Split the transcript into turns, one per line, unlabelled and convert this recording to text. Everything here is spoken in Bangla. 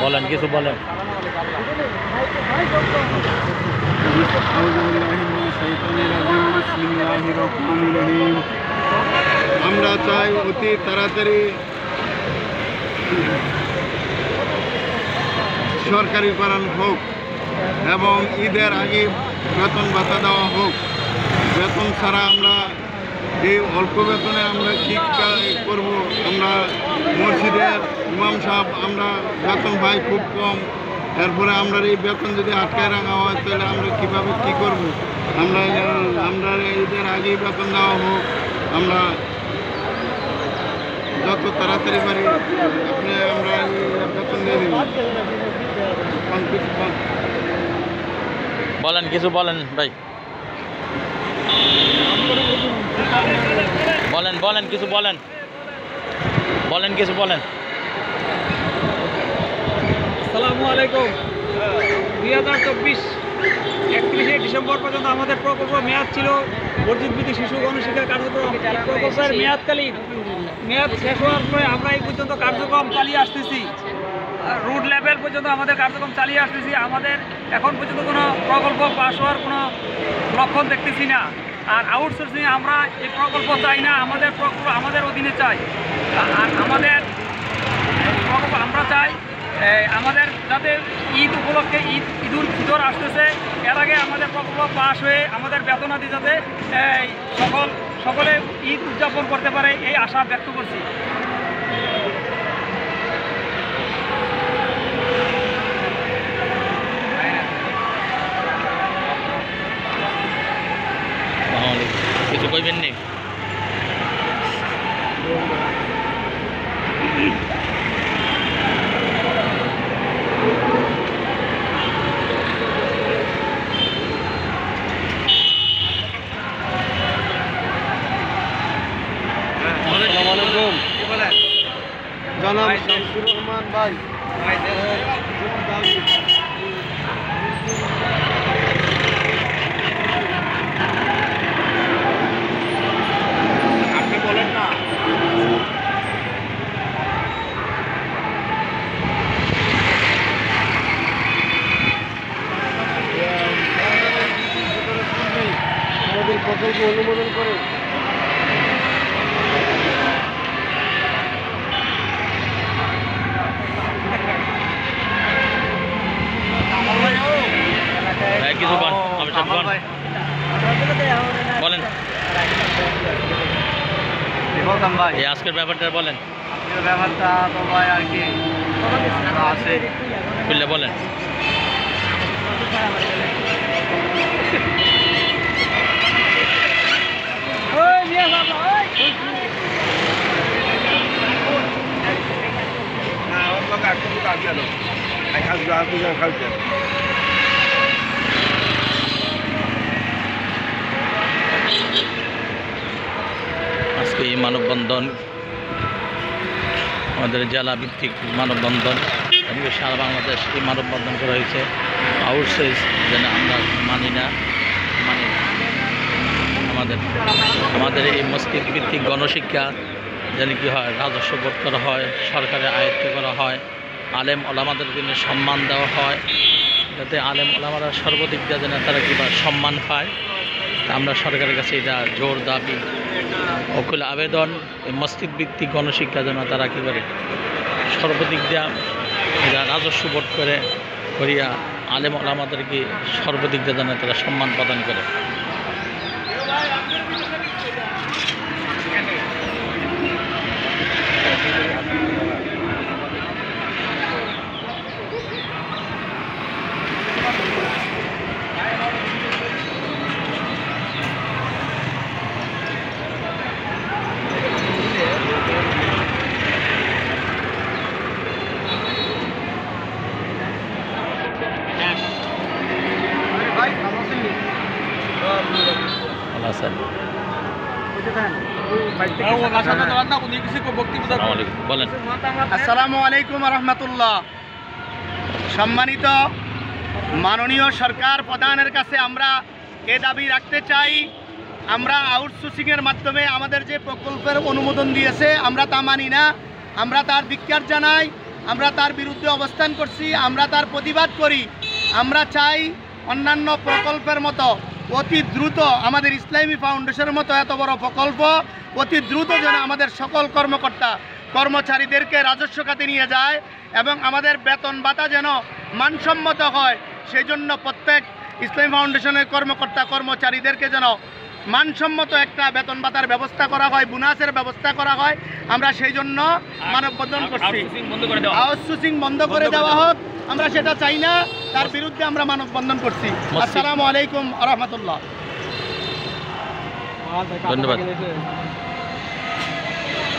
বলেন কিছু বলেন।
আমরা চাই অতি তাড়াতাড়ি সরকারিকরণ হোক এবং ঈদের আগে বেতন ভাতা দেওয়া হোক। বেতন ছাড়া আমরা এই অল্প বেতনে আমরা কি করব? আমরা মসজিদের ইমাম সাহেব আমরা বেতন পাই খুব কম, এরপরে আমরা এই বেতন যদি আটকায় রাখা হয় তাহলে আমরা কীভাবে কী করব? আমরা ঈদের আগেই বেতন দেওয়া হোক। আমরা যত তাড়াতাড়ি পারি আপনি আমরা বেতন দিয়ে দেব।
বলেন কিছু বলেন ভাই, বলেন বলেন কিছু বলেন, বলেন কিছু বলেন।
আসসালামু আলাইকুম। 2024 31শে ডিসেম্বর পর্যন্ত আমাদের প্রকল্প মেয়াদ ছিল বর্জিত বিধি শিশু গণশিক্ষা কার্যক্রম। প্রকল্পের মেয়াদ শেষ হওয়ার পরে আমরা এই পর্যন্ত কার্যক্রম চালিয়ে আসতেছি, রুট লেভেল পর্যন্ত আমাদের কার্যক্রম চালিয়ে আসতেছি। আমাদের এখন পর্যন্ত কোনো প্রকল্প পাস হওয়ার কোনো লক্ষণ দেখতেছি না। আর আউটসোর্সিং আমরা এই প্রকল্প চাই না, আমাদের প্রকল্প আমাদের অধীনে চাই। আর আমাদের প্রকল্প আমরা চাই আমাদের যাতে ঈদ উপলক্ষে ঈদুল ফিতর আসতেছে, এর আগে আমাদের প্রকল্প পাস হয়ে আমাদের বেতনাদি যাতে সকলে ঈদ উদযাপন করতে পারে এই আশা ব্যক্ত করছি।
কিছু কইবেন নি?
জনাব শামসুর রহমান ভাই, আপনি বলেন না। আমাদের প্রকল্প অনুমোদন করে
কিছু বলেন
ভাই।
এই আজকের ব্যাপারটা বলেন।
আজকের ব্যাপারটা তো ভাই আর কি আছে
খুললে বলেন। আজকে এই মানববন্ধন আমাদের জেলা ভিত্তিক মানববন্ধন, সারা বাংলাদেশ এই মানববন্ধন করা হয়েছে। আউটসোর্স যেন আমরা মানি না আমাদের এই মসজিদ ভিত্তিক গণশিক্ষা যেন কি হয়, রাজস্ব বোধ করা হয়, সরকারের আয়ত্ত করা হয়, আলেম ওলামাদের জন্য সম্মান দেওয়া হয়, যাতে আলেম ওলামারা সর্বদিক দিয়ে যেন তারা কিংবা সম্মান পায়। আমরা সরকারের কাছে এটা জোর দাবি অকুল আবেদন, এই মসজিদ ভিত্তিক গণশিক্ষা যেন তারা কী করে সর্বদিক দিয়ে এরা রাজস্ব বোধ করিয়া আলেম ওলামাদেরকে সর্বদিক দিয়ে যেন তারা সম্মান প্রদান করে।
আসসালামু আলাইকুম রহমতুল্লাহ। সম্মানিত মাননীয় সরকার প্রধানের কাছে আমরা এ দাবি রাখতে চাই, আমরা আউটসোর্সিংয়ের মাধ্যমে আমাদের যে প্রকল্পের অনুমোদন দিয়েছে আমরা তা মানি না, আমরা তার ধিক্কার জানাই।
আমরা তার বিরুদ্ধে অবস্থান করছি, আমরা তার প্রতিবাদ করি। আমরা চাই অন্যান্য প্রকল্পের মতো অতি দ্রুত আমাদের ইসলামী ফাউন্ডেশনের মতো এত বড় প্রকল্প অতি দ্রুত যেন আমাদের সকল কর্মকর্তা কর্মচারীদেরকে রাজস্ব খাতে নিয়ে যায় এবং আমাদের বেতন ভাতা যেন মানসম্মত হয়। সেই জন্য প্রত্যেক ইসলামী ফাউন্ডেশনের কর্মকর্তা কর্মচারীদেরকে যেন মানসম্মত একটা বেতন ভাতার ব্যবস্থা করা হয়, বোনাসের ব্যবস্থা করা হয়। আমরা সেই জন্য মানববন্ধন করছি। আউটসোর্সিং বন্ধ করে দেওয়া হোক, আমরা সেটা চাই না, তার বিরুদ্ধে আমরা মানববন্ধন করছি। আসসালামু আলাইকুম ওয়া রাহমাতুল্লাহ।
ধন্যবাদ।